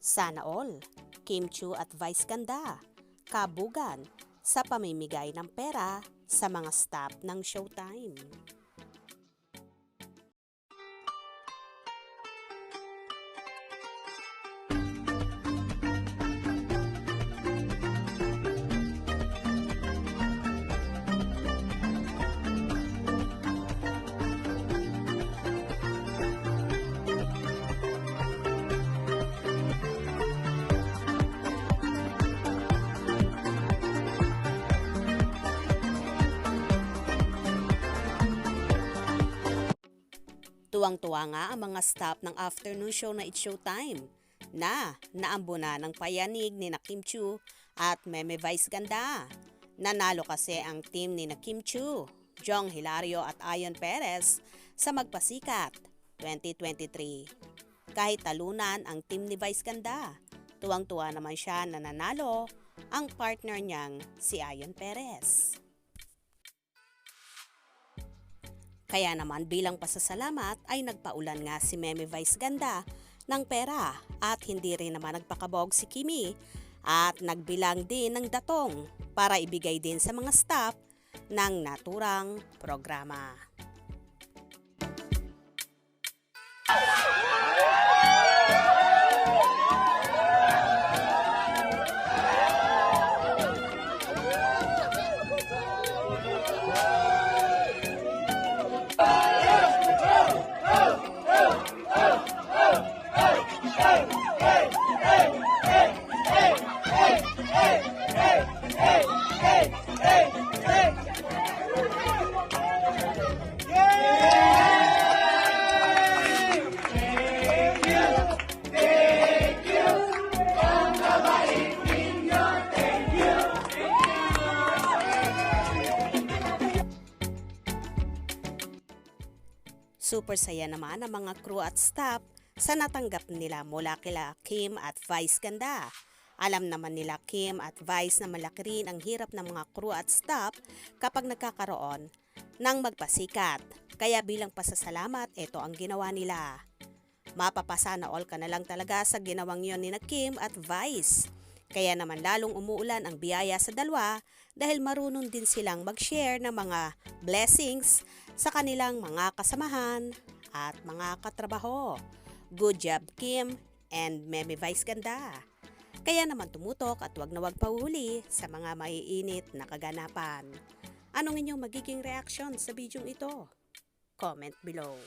Sana all, Kim Chiu at Vice Ganda, kabugan sa pamimigay ng pera sa mga staff ng Showtime. Tuwang-tuwa nga ang mga staff ng afternoon show na It's Showtime na naambuna ng payanig ni Kim Chiu at Meme Vice Ganda. Nanalo kasi ang team ni Kim Chiu, Jong Hilario at Ayon Perez sa Magpasikat 2023. Kahit talunan ang team ni Vice Ganda, tuwang-tuwa naman siya na nanalo ang partner niyang si Ayon Perez. Kaya naman bilang pasasalamat ay nagpaulan nga si Meme Vice Ganda ng pera at hindi rin naman nagpakabog si Kimi at nagbilang din ng datong para ibigay din sa mga staff ng naturang programa. Super saya naman ang mga crew at staff sa natanggap nila mula kila Kim at Vice Ganda. Alam naman nila Kim at Vice na malaki rin ang hirap ng mga crew at staff kapag nagkakaroon ng magpasikat. Kaya bilang pasasalamat, ito ang ginawa nila. Mapapasana all ka na lang talaga sa ginawang yon ni Kim at Vice. Kaya naman lalong umuulan ang biyaya sa dalawa dahil marunong din silang mag-share ng mga blessings sa kanilang mga kasamahan at mga katrabaho. Good job Kim and Meme Vice Ganda. Kaya naman tumutok at wag na wag pahuli sa mga maiinit na kaganapan. Anong inyong magiging reaction sa bidyong ito? Comment below.